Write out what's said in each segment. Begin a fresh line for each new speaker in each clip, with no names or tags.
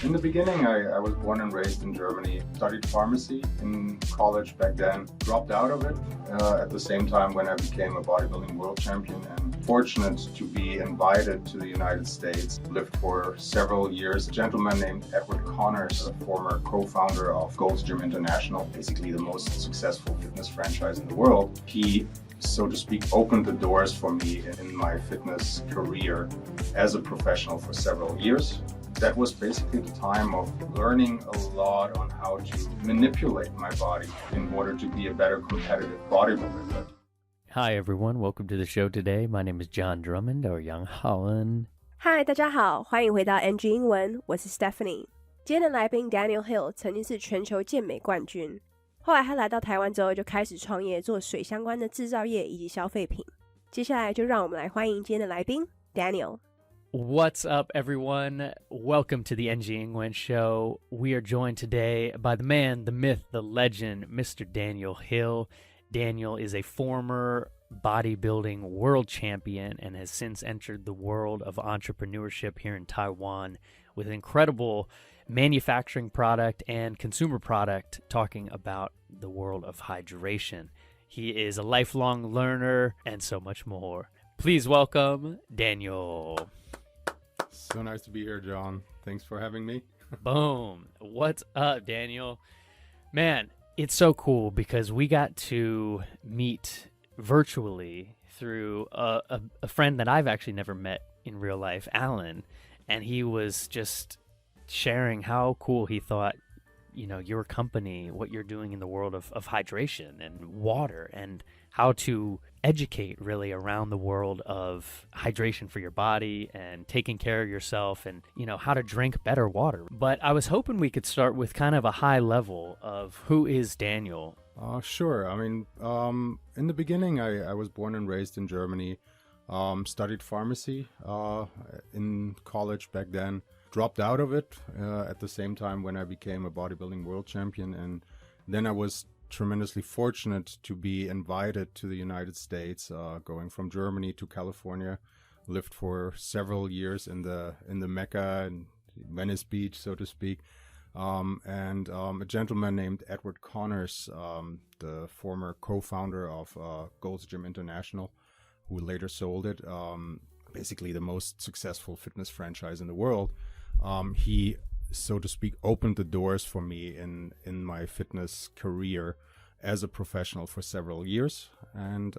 In the beginning, I was born and raised in Germany, studied pharmacy in college back then, dropped out of it at the same time when I became a bodybuilding world champion, and fortunate to be invited to the United States. Lived for several years. A gentleman named Edward Connors, a former co-founder of Gold's Gym International, basically the most successful fitness franchise in the world. He, so to speak, opened the doors for me in my fitness career as a professional for several years. That was basically the time of learning a lot on how to manipulate my body in order to be a better competitive bodybuilder.
Hi everyone, welcome to the show today. My name is John Drummond or Young Holland.
Hi, 大家好，欢迎回到 NG 英文，我是 Stephanie。今天的来宾 Daniel Hill 曾经是全球健美冠军，后来他来到台湾之后就开始创业做水相关的制造业以及消费品。接下来就让我们来欢迎今天的来宾 Daniel。What's
up, everyone? Welcome to the NG English show. We are joined today by the man, the myth, the legend, Mr. Daniel Hill. Daniel is a former bodybuilding world champion and has since entered the world of entrepreneurship here in Taiwan with an incredible manufacturing product and consumer product talking about the world of hydration. He is a lifelong learner and so much more. Please welcome Daniel.
So nice to be here, John. Thanks for having me.
Boom. What's up, Daniel? Man, it's so cool because we got to meet virtually through a friend that I've actually never met in real life, Alan, and he was just sharing how cool he thought, you know, your company, what you're doing in the world of hydration and water and how to educate really around the world of hydration for your body and taking care of yourself and, you know, how to drink better water. But I was hoping we could start with kind of a high level of who is Daniel?
Sure. I mean, in the beginning, I was born and raised in Germany, studied pharmacy in college back then, dropped out of it at the same time when I became a bodybuilding world champion. And then I was tremendously fortunate to be invited to the United States, going from Germany to California. Lived for several years in the Mecca and Venice Beach, so to speak. And a gentleman named Edward Connors, the former co-founder of Gold's Gym International, who later sold it, basically the most successful fitness franchise in the world. He, so to speak, opened the doors for me in my fitness career as a professional for several years. And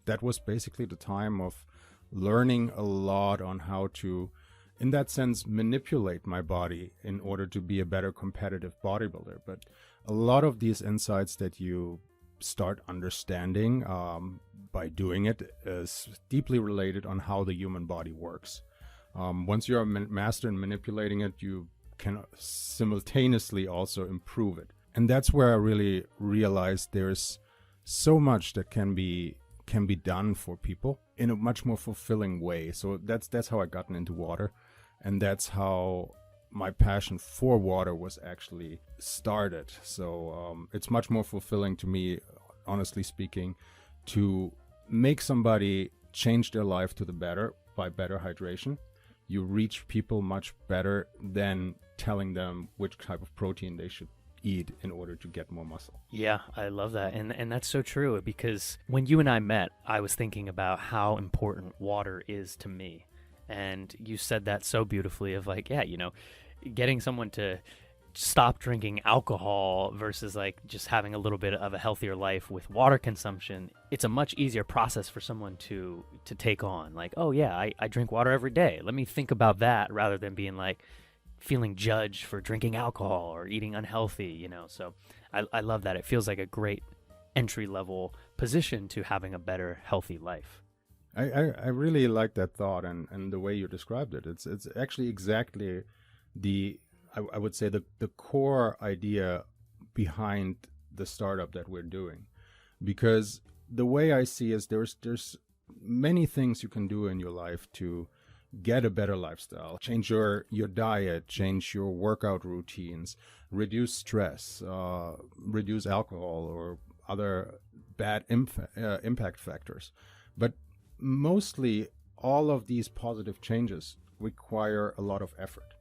that was basically the time of learning a lot on how to, in that sense, manipulate my body in order to be a better competitive bodybuilder. But a lot of these insights that you start understanding by doing it is deeply related on how the human body works. Once you're a master in manipulating it, you can simultaneously also improve it. And that's where I really realized there's so much that can be done for people in a much more fulfilling way. So that's how I gotten into water. And that's how my passion for water was actually started. So it's much more fulfilling to me, honestly speaking, to make somebody change their life to the better by better hydration. You reach people much better than telling them which type of protein they should eat in order to get more muscle.
Yeah, I love that. And that's so true because when you and I met, I was thinking about how important water is to me. And you said that so beautifully of like, yeah, you know, getting someone to stop drinking alcohol versus like just having a little bit of a healthier life with water consumption, it's a much easier process for someone to take on. Like, oh yeah, I drink water every day. Let me think about that rather than being like feeling judged for drinking alcohol or eating unhealthy, you know. So I love that. It feels like a great entry level position to having a better, healthy life.
I really like that thought and the way you described it. It's actually exactly I would say the core idea behind the startup that we're doing, because the way I see is there's many things you can do in your life to get a better lifestyle, change your diet, change your workout routines, reduce stress, reduce alcohol or other bad impact factors. But mostly all of these positive changes require a lot of effort.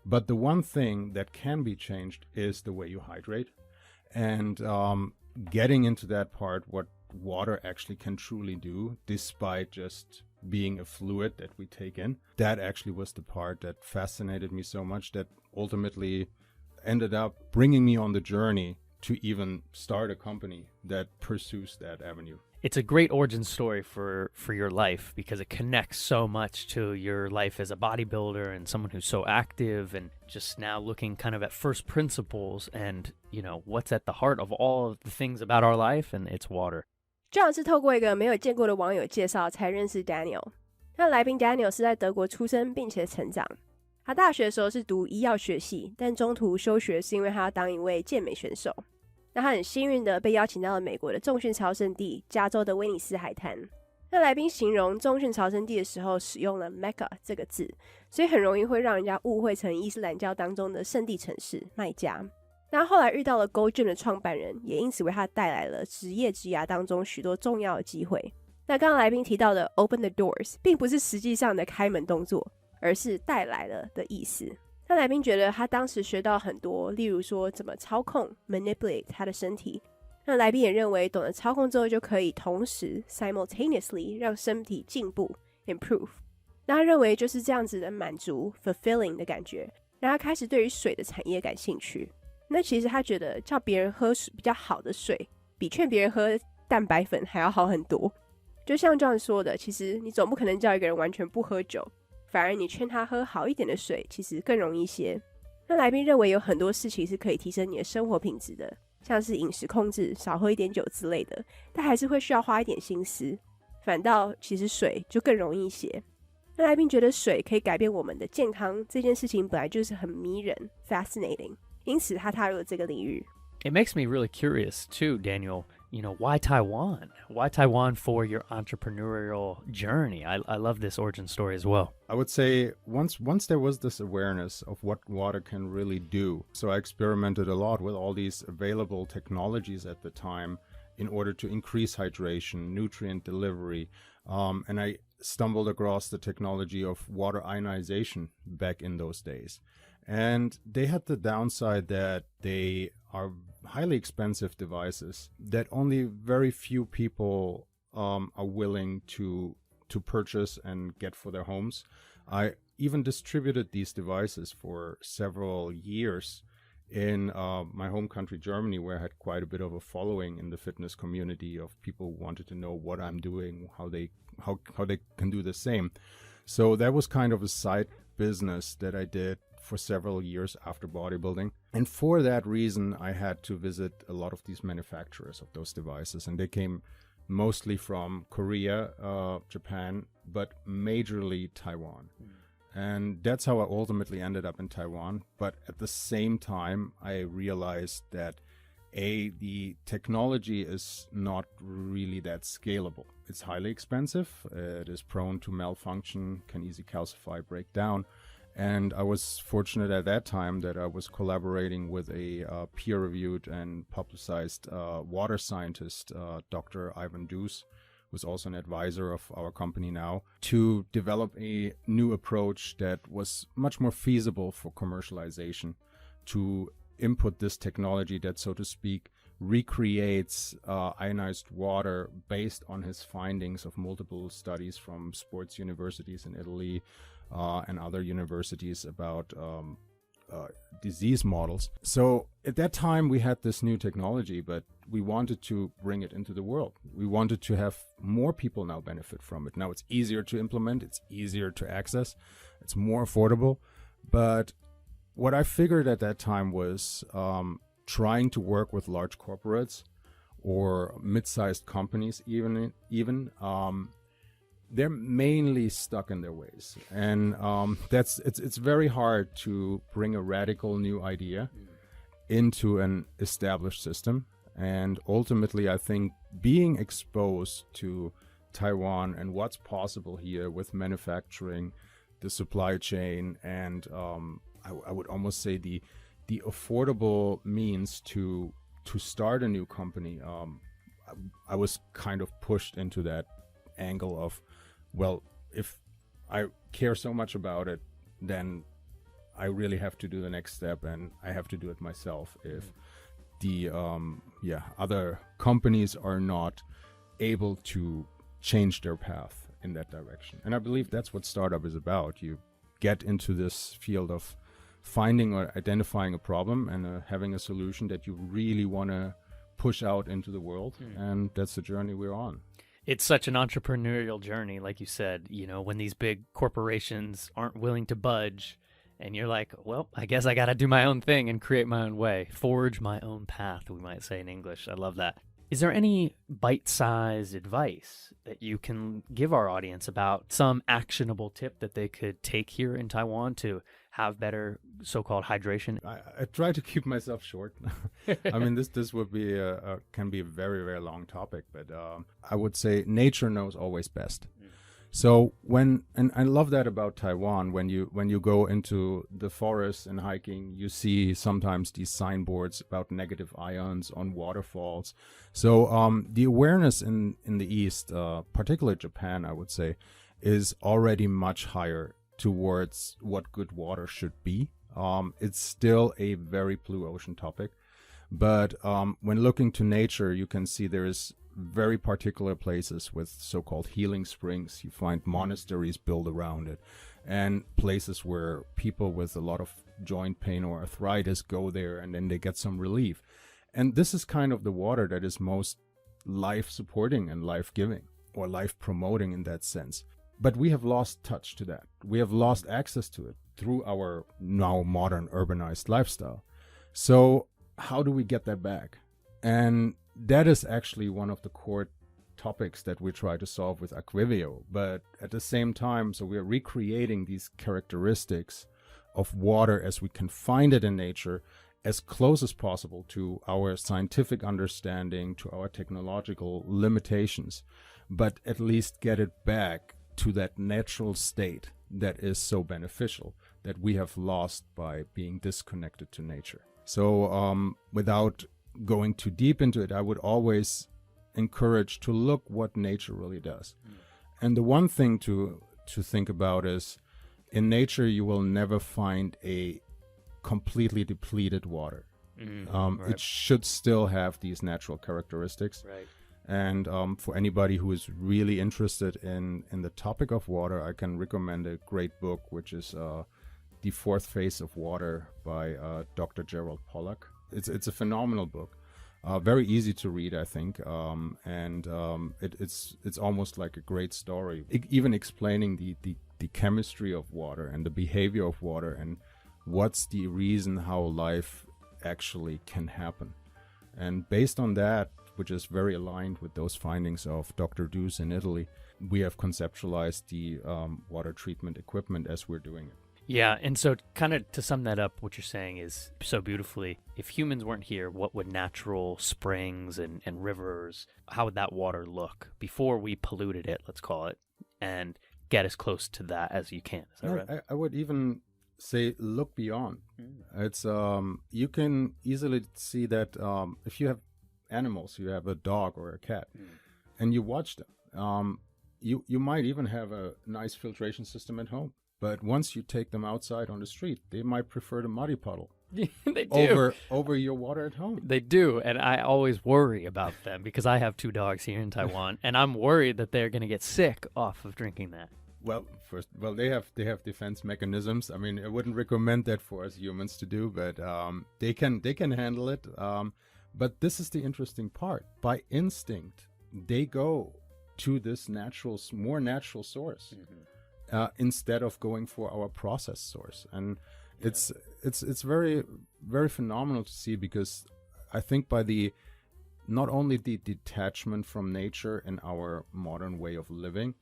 But the one thing that can be changed is the way you hydrate. And getting into that part, what water actually can truly do, despite just being a fluid that we take in, that actually was the part that fascinated me so much that ultimately ended up bringing me on the journey to even start a company that pursues that avenue.
It's a great origin story for your life because it connects so much to your life as a bodybuilder and someone who's so active, and just now looking kind of at first principles and, you know, what's at the heart of all of the things about our life, and it's water.
John 是透过一个没有见过的网友介绍才认识 Daniel。那来宾 Daniel 是在德国出生并且成长。他大学的时候是读医药学系，但中途休学是因为他要当一位健美选手。那他很幸运的被邀请到了美国的重训朝圣地加州的威尼斯海滩。那来宾形容重训朝圣地的时候使用了 Mecca 这个字，所以很容易会让人家误会成伊斯兰教当中的圣地城市麦加。那后来遇到了 Go Gym 的创办人，也因此为他带来了职业职涯当中许多重要的机会。那刚刚来宾提到的 Open the doors 并不是实际上的开门动作，而是带来了的意思。那来宾觉得他当时学到很多，例如说怎么操控 manipulate 他的身体。那来宾也认为懂得操控之后就可以同时 simultaneously 让身体进步 improve。那他认为就是这样子的满足 fulfilling 的感觉，让他开始对于水的产业感兴趣。那其实他觉得叫别人喝比较好的水，比劝别人喝蛋白粉还要好很多。就像 John 说的，其实你总不可能叫一个人完全不喝酒，反而你劝他喝好一点的水，其实更容易一些。那来宾认为有很多事情是可以提升你的生活品质的，像是饮食控制、少喝一点酒之类的，但还是会需要花一点心思。反倒其实水就更容易一些。那来宾觉得水可以改变我们的健康，这件事情本来就是很迷人 fascinating， 因此他踏入了这个领域。
It makes me really curious too, Daniel. You know, why Taiwan? Why Taiwan for your entrepreneurial journey? I love this origin story as well.
I would say once there was this awareness of what water can really do, so I experimented a lot with all these available technologies at the time in order to increase hydration, nutrient delivery, and I stumbled across the technology of water ionization back in those days. And they had the downside that they are highly expensive devices that only very few people are willing to purchase and get for their homes. I even distributed these devices for several years in my home country, Germany, where I had quite a bit of a following in the fitness community of people who wanted to know what I'm doing, how they can do the same. So that was kind of a side business that I did for several years after bodybuilding. And for that reason, I had to visit a lot of these manufacturers of those devices. And they came mostly from Korea, Japan, but majorly Taiwan. And that's how I ultimately ended up in Taiwan. But at the same time, I realized that the technology is not really that scalable. It's highly expensive. It is prone to malfunction, can easily calcify, break down. And I was fortunate at that time that I was collaborating with a peer-reviewed and publicized water scientist, Dr. Ivan Deuce, who's also an advisor of our company now, to develop a new approach that was much more feasible for commercialization, to input this technology that, so to speak, recreates ionized water based on his findings of multiple studies from sports universities in Italy, and other universities about disease models. So at that time we had this new technology, but we wanted to bring it into the world. We wanted to have more people now benefit from it. Now it's easier to implement, it's easier to access, it's more affordable. But what I figured at that time was trying to work with large corporates or mid-sized companies even they're mainly stuck in their ways, and it's very hard to bring a radical new idea into an established system. And ultimately, I think being exposed to Taiwan and what's possible here with manufacturing, the supply chain, and I would almost say the affordable means to start a new company, I was kind of pushed into that angle of, well, if I care so much about it, then I really have to do the next step, and I have to do it myself if the other companies are not able to change their path in that direction. And I believe that's what startup is about. You get into this field of finding or identifying a problem and having a solution that you really want to push out into the world. And that's the journey we're on.
It's such an entrepreneurial journey, like you said, when these big corporations aren't willing to budge, and you're like, well, I guess I got to do my own thing and create my own way, forge my own path, we might say in English. I love that. Is there any bite-sized advice that you can give our audience about some actionable tip that they could take here in Taiwan to have better so-called hydration?
I try to keep myself short. I mean, this would be can be a very, very long topic, but I would say nature knows always best. So and I love that about Taiwan, when you go into the forest and hiking, you see sometimes these signboards about negative ions on waterfalls. So the awareness in the East, particularly Japan, I would say, is already much higher towards what good water should be. It's still a very blue ocean topic, but when looking to nature, you can see there is very particular places with so-called healing springs. You find monasteries built around it, and places where people with a lot of joint pain or arthritis go there and then they get some relief. And this is kind of the water that is most life-supporting and life-giving, or life-promoting in that sense. But we have lost touch to that. We have lost access to it through our now modern urbanized lifestyle. So how do we get that back? And that is actually one of the core topics that we try to solve with Aquivio. But at the same time, so we are recreating these characteristics of water as we can find it in nature, as close as possible to our scientific understanding, to our technological limitations, but at least get it back to that natural state that is so beneficial, that we have lost by being disconnected to nature. So without going too deep into it, I would always encourage to look what nature really does. And the one thing to think about is, in nature you will never find a completely depleted water.
Right.
It should still have these natural characteristics.
Right.
And for anybody who is really interested in the topic of water, I can recommend a great book, which is The Fourth Phase of Water by Dr. Gerald Pollack. It's a phenomenal book, very easy to read, I think, and it's almost like a great story, even explaining the chemistry of water and the behavior of water and what's the reason how life actually can happen. And based on that, which is very aligned with those findings of Dr. Deuce in Italy, we have conceptualized the water treatment equipment as we're doing it.
Yeah, and so kind of to sum that up, what you're saying is so beautifully, if humans weren't here, what would natural springs and rivers, how would that water look before we polluted it, let's call it, and get as close to that as you can? Is that right?
I would even say look beyond. It's you can easily see that if you have animals, you have a dog or a cat, and you watch them, you might even have a nice filtration system at home. But once you take them outside on the street, they might prefer the muddy puddle
They do.
over your water at home.
They do, and I always worry about them because I have 2 dogs here in Taiwan, and I'm worried that they're going to get sick off of drinking that.
Well, they have defense mechanisms. I mean, I wouldn't recommend that for us humans to do, but they can handle it. But this is the interesting part. By instinct, they go to this more natural source. Instead of going for our processed source. And it's very, very phenomenal to see, because I think by not only the detachment from nature in our modern way of living,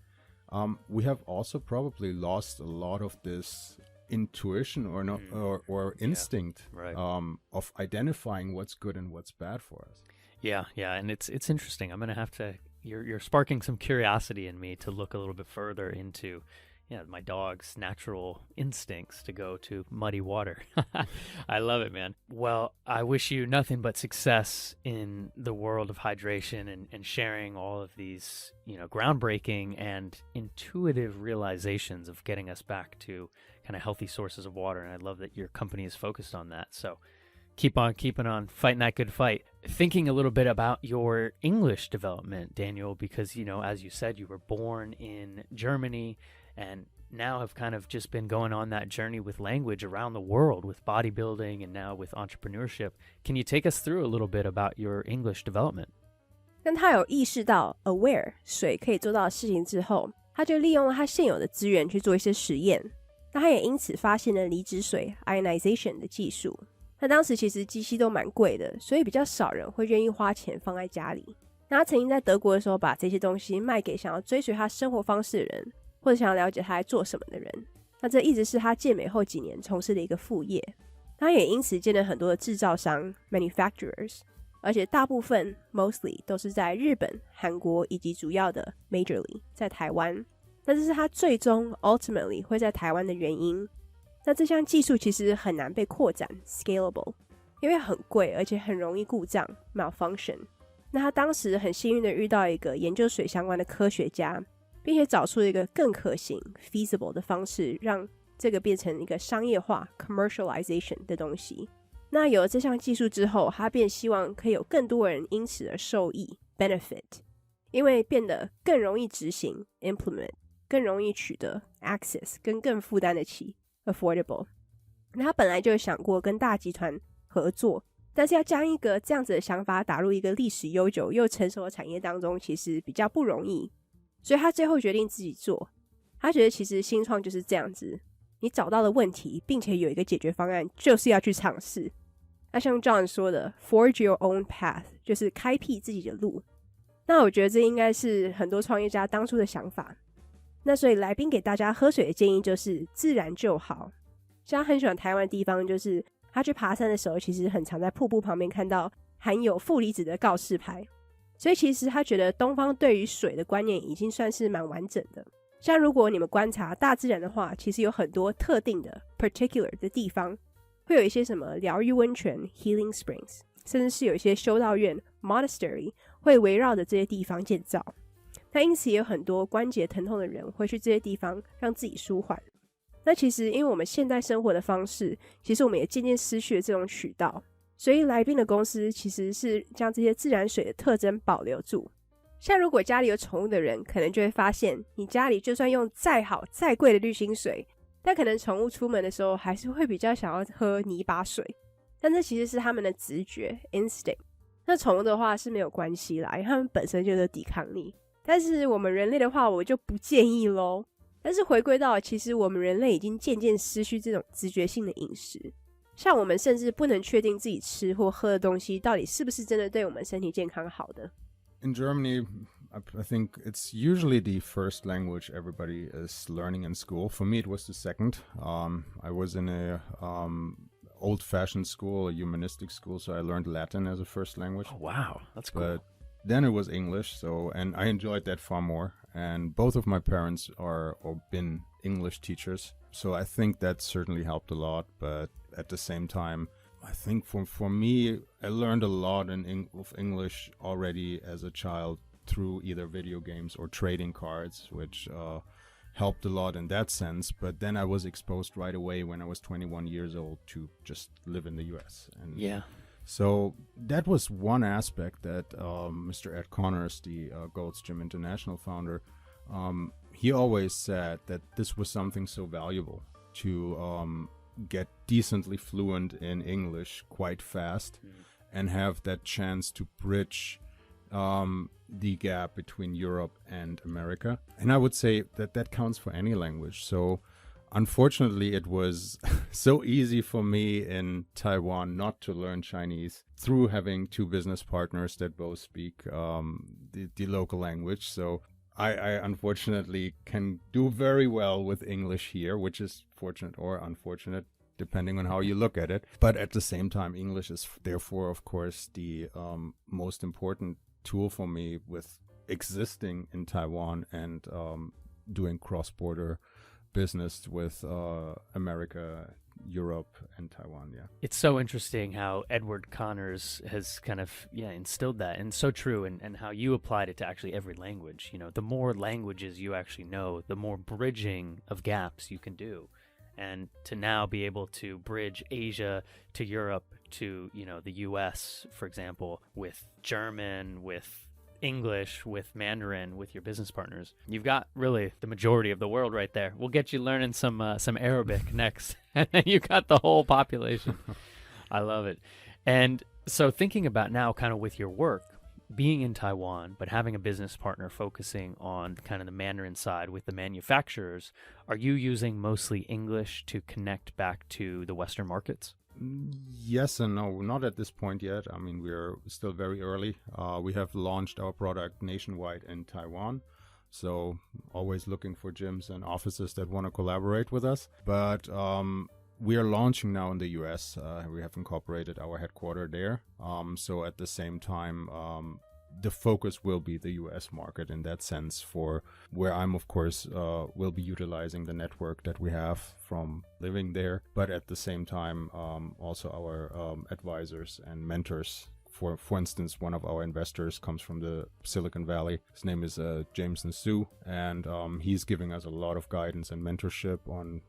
we have also probably lost a lot of this intuition or instinct
right.
Of identifying what's good and what's bad for us.
Yeah, and it's interesting. I'm going to have to, you're sparking some curiosity in me to look a little bit further into my dog's natural instincts to go to muddy water. I love it, man. Well, I wish you nothing but success in the world of hydration and sharing all of these, groundbreaking and intuitive realizations of getting us back to kind of healthy sources of water. And I love that your company is focused on that. So keep on keeping on fighting that good fight. Thinking a little bit about your English development, Daniel, because, you know, as you said, you were born in Germany and now have kind of just been going on that journey with language around the world with bodybuilding and now with entrepreneurship. Can you take us through a little bit about your English development?
当他有意识到 aware 水可以做到的事情之后，他就利用了他现有的资源去做一些实验。那他也因此发现了离子水 ionization 的技术。那当时其实机器都蛮贵的，所以比较少人会愿意花钱放在家里。那他曾经在德国的时候把这些东西卖给想要追随他生活方式的人，或者想要了解他在做什么的人。那这一直是他健美后几年从事的一个副业。他也因此见了很多的制造商 manufacturers， 而且大部分 mostly 都是在日本、韩国以及主要的 majorly 在台湾。那这是他最终 ultimately 会在台湾的原因。那这项技术其实很难被扩展 scalable， 因为很贵，而且很容易故障 malfunction。那他当时很幸运的遇到一个研究水相关的科学家，并且找出一个更可行 feasible 的方式，让这个变成一个商业化 commercialization 的东西。那有了这项技术之后，他便希望可以有更多人因此而受益 benefit， 因为变得更容易执行 implement， 更容易取得 access， 跟更负担得起 affordable。 那他本来就想过跟大集团合作，但是要将一个这样子的想法打入一个历史悠久又成熟的产业当中，其实比较不容易，所以他最后决定自己做。他觉得其实新创就是这样子，你找到了问题并且有一个解决方案，就是要去尝试。那像 John 说的 forge your own path， 就是开辟自己的路。那我觉得这应该是很多创业家当初的想法。那所以来宾给大家喝水的建议就是自然就好。像他很喜欢台湾的地方，就是他去爬山的时候其实很常在瀑布旁边看到含有负离子的告示牌，所以其实他觉得东方对于水的观念已经算是蛮完整的。像如果你们观察大自然的话，其实有很多特定的 particular 的地方，会有一些什么疗愈温泉 healing springs， 甚至是有一些修道院 monastery 会围绕着这些地方建造。那因此也有很多关节疼痛的人会去这些地方让自己舒缓。那其实因为我们现代生活的方式，其实我们也渐渐失去了这种渠道，所以来宾的公司其实是将这些自然水的特征保留住。像如果家里有宠物的人，可能就会发现你家里就算用再好再贵的滤清水，但可能宠物出门的时候还是会比较想要喝泥巴水，但这其实是他们的直觉 instinct。 那宠物的话是没有关系啦，因为他们本身就有抵抗力，但是我们人类的话我就不建议咯。但是回归到其实我们人类已经渐渐失去这种直觉性的饮食，像我们甚至不能确定自己吃或喝的东西到底是不是真的对我们身体健康好的。
In Germany, I think it's usually the first language everybody is learning in school. For me, it was the second. I was in a old-fashioned school, a humanistic school, so I learned Latin as a first language.
Oh, wow. That's cool.
But then it was English, and I enjoyed that far more. And both of my parents are or been English teachers, so I think that certainly helped a lot. But at the same time, I think for me, I learned a lot of English already as a child through either video games or trading cards, which helped a lot in that sense. But then I was exposed right away when I was 21 years old to just live in the US. And
yeah.
So that was one aspect that Mr. Ed Connors, the Gold's Gym International founder, he always said that this was something so valuable to get decently fluent in English quite fast and have that chance to bridge the gap between Europe and America. And I would say that that counts for any language. So unfortunately, it was so easy for me in Taiwan not to learn Chinese through having two business partners that both speak the local language. So I unfortunately can do very well with English here, which is fortunate or unfortunate, depending on how you look at it. But at the same time, English is therefore, of course, the most important tool for me with existing in Taiwan and doing cross-border business with America, Europe, and Taiwan. Yeah,
it's so interesting how Edward Connors has kind of instilled that, and so true, and how you applied it to actually every language. You know, the more languages you actually know, the more bridging of gaps you can do. and to now be able to bridge Asia to Europe to, the US, for example, with German, with English, with Mandarin, with your business partners. You've got really the majority of the world right there. We'll get you learning some Arabic next, and then you got the whole population. I love it. And so thinking about now kind of with your work, being in Taiwan, but having a business partner focusing on kind of the Mandarin side with the manufacturers, are you using mostly English to connect back to the Western markets?
Yes and no, not at this point yet. I mean, we're still very early. We have launched our product nationwide in Taiwan, so always looking for gyms and offices that want to collaborate with us. But we are launching now in the US. We have incorporated our headquarters there. So at the same time, the focus will be the US market in that sense, for where I'm, of course, will be utilizing the network that we have from living there. But at the same time, also our advisors and mentors. For instance, one of our investors comes from the Silicon Valley. His name is Jameson Su, and he's giving us a lot of guidance and mentorship on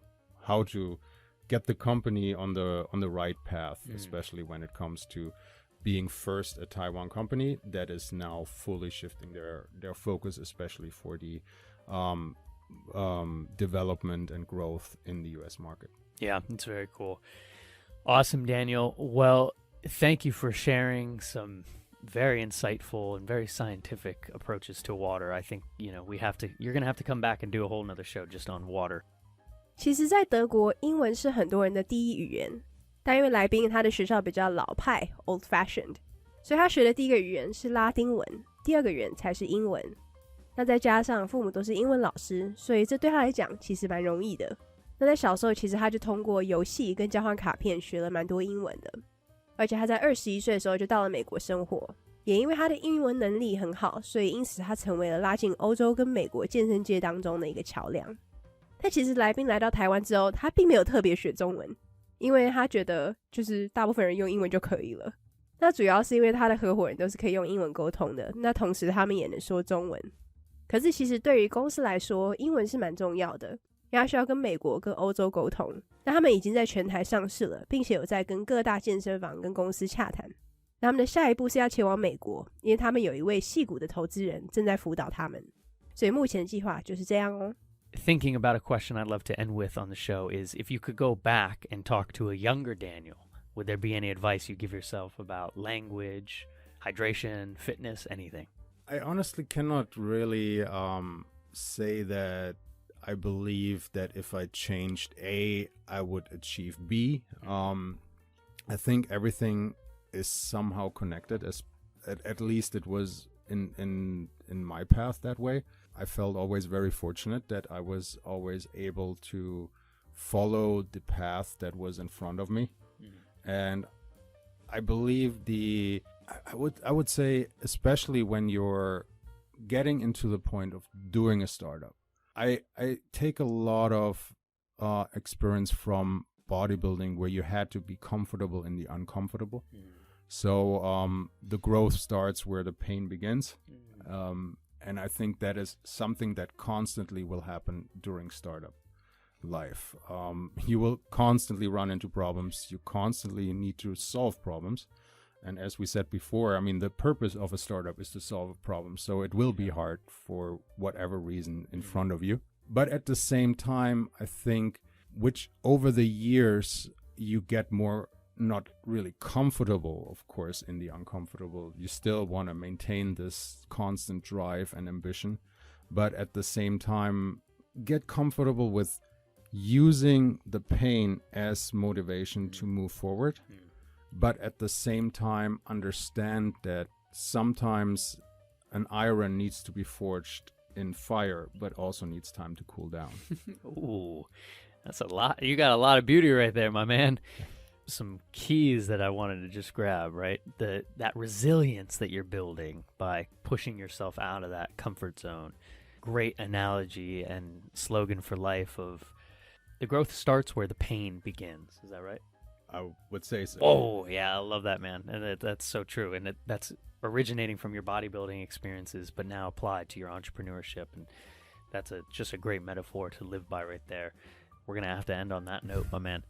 how to get the company on the right path, especially when it comes to being first a Taiwan company that is now fully shifting their focus, especially for the development and growth in the US market.
Yeah, it's very cool. Awesome, Daniel. Well, thank you for sharing some very insightful and very scientific approaches to water. I think, you're going to have to come back and do a whole nother show just on water.
其实在德国，英文是很多人的第一语言，但因为来宾他的学校比较老派 old-fashioned， 所以他学的第一个语言是拉丁文，第二个语言才是英文。那再加上父母都是英文老师，所以这对他来讲其实蛮容易的。那在小时候，其实他就通过游戏跟交换卡片学了蛮多英文的，而且他在21岁的时候就到了美国生活。也因为他的英文能力很好，所以因此他成为了拉进欧洲跟美国健身界当中的一个桥梁。但其实来宾来到台湾之后，他并没有特别学中文，因为他觉得就是大部分人用英文就可以了。那主要是因为他的合伙人都是可以用英文沟通的，那同时他们也能说中文。可是其实对于公司来说，英文是蛮重要的，因为他需要跟美国跟欧洲沟通。那他们已经在全台上市了，并且有在跟各大健身房跟公司洽谈。那他们的下一步是要前往美国，因为他们有一位矽谷的投资人正在辅导他们，所以目前的计划就是这样哦。
Thinking about a question I'd love to end with on the show is, if you could go back and talk to a younger Daniel, would there be any advice you give yourself about language, hydration, fitness, anything?
I honestly cannot really say that I believe that if I changed A, I would achieve B. I think everything is somehow connected, as at least it was in my path that way. I felt always very fortunate that I was always able to follow the path that was in front of me. And I believe I would say, especially when you're getting into the point of doing a startup, I take a lot of experience from bodybuilding, where you had to be comfortable in the uncomfortable. So the growth starts where the pain begins. And I think that is something that constantly will happen during startup life. You will constantly run into problems. You constantly need to solve problems. And as we said before, I mean, the purpose of a startup is to solve a problem. So it will be hard for whatever reason in front of you. But at the same time, I think which over the years you get more not really comfortable, of course, in the uncomfortable. You still want to maintain this constant drive and ambition, but at the same time get comfortable with using the pain as motivation to move forward, but at the same time understand that sometimes an iron needs to be forged in fire, but also needs time to cool down.
Ooh, that's a lot. You got a lot of beauty right there, my man. Some keys that I wanted to just grab, right? That resilience that you're building by pushing yourself out of that comfort zone. Great analogy and slogan for life of the growth starts where the pain begins. Is that right?
I would say so.
Oh, yeah, I love that, man. And that's so true. And that's originating from your bodybuilding experiences, but now applied to your entrepreneurship. And that's just a great metaphor to live by right there. we're gonna have to end on that note, my man.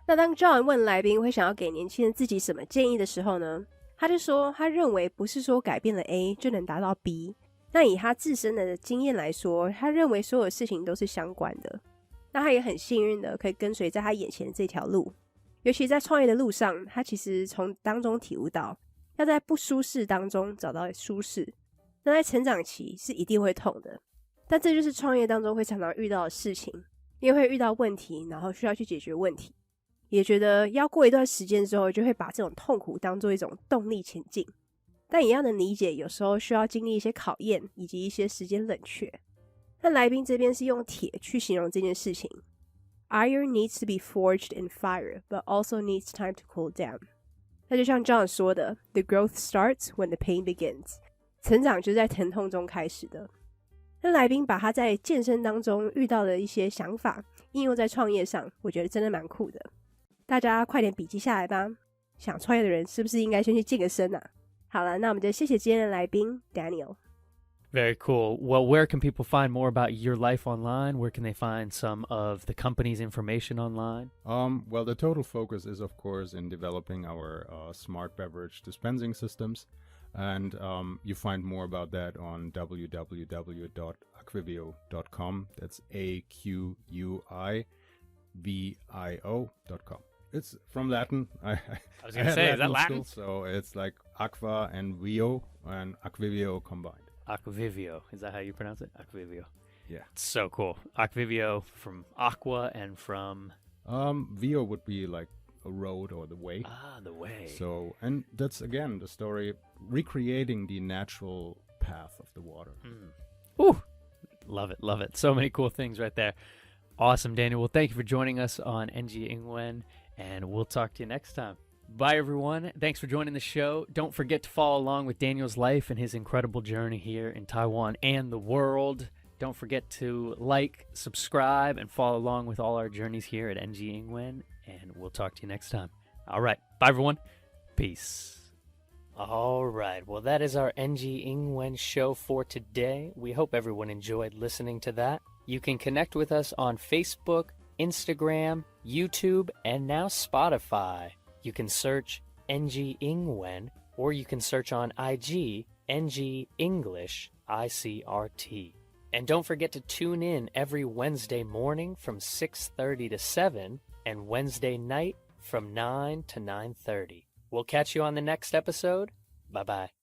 那当 John 问来宾会想要给年轻人自己什么建议的时候呢，他就说他认为不是说改变了 A 就能达到 B， 那以他自身的经验来说，他认为所有事情都是相关的。那他也很幸运的可以跟随在他眼前的这条路，尤其在创业的路上，他其实从当中体悟到要在不舒适当中找到舒适。那在成长期是一定会痛的，但这就是创业当中会常常遇到的事情，因为会遇到问题，然后需要去解决问题，也觉得要过一段时间之后就会把这种痛苦当做一种动力前进，但也要能理解有时候需要经历一些考验以及一些时间冷却。那来宾这边是用铁去形容这件事情， Iron needs to be forged in fire, but also needs time to cool down。 那就像 John 说的， The growth starts when the pain begins， 成长就是在疼痛中开始的。那来宾把他在健身当中遇到的一些想法应用在创业上，我觉得真的蛮酷的。大家快点笔记下来吧，想创业的人是不是应该先去健个身啊？好了，那我们就谢谢今天的来宾 Daniel。
Very cool. Well, where can people find more about your life online? Where can they find some of the company's information online?
Well, the total focus is, of course, in developing our smart beverage dispensing systems. And you find more about that on www.acquivio.com. That's AQUIVIO.com. It's from Latin.
I was going to say, is that Latin?
School, so it's like aqua and vio and acquivio combined.
Acquivio. Is that how you pronounce it? Acquivio.
Yeah.
It's so cool. Acquivio from aqua and from...
Vio would be like a road or the way.
Ah, the way.
So, and that's again the story recreating the natural path of the water.
Ooh, love it, love it. So many cool things right there. Awesome, Daniel. Well, thank you for joining us on NG Ingwen, and we'll talk to you next time. Bye, everyone. Thanks for joining the show. Don't forget to follow along with Daniel's life and his incredible journey here in Taiwan and the world. Don't forget to like, subscribe, and follow along with all our journeys here at NG Ingwen, and we'll talk to you next time. All right. Bye, everyone. Peace. All right. Well, that is our NG Ingwen show for today. We hope everyone enjoyed listening to that. You can connect with us on Facebook, Instagram, YouTube, and now Spotify. You can search NG Ingwen, or you can search on IG NG English ICRT. And don't forget to tune in every Wednesday morning from 6:30 to 7 and Wednesday night from 9 to 9:30. We'll catch you on the next episode. Bye-bye.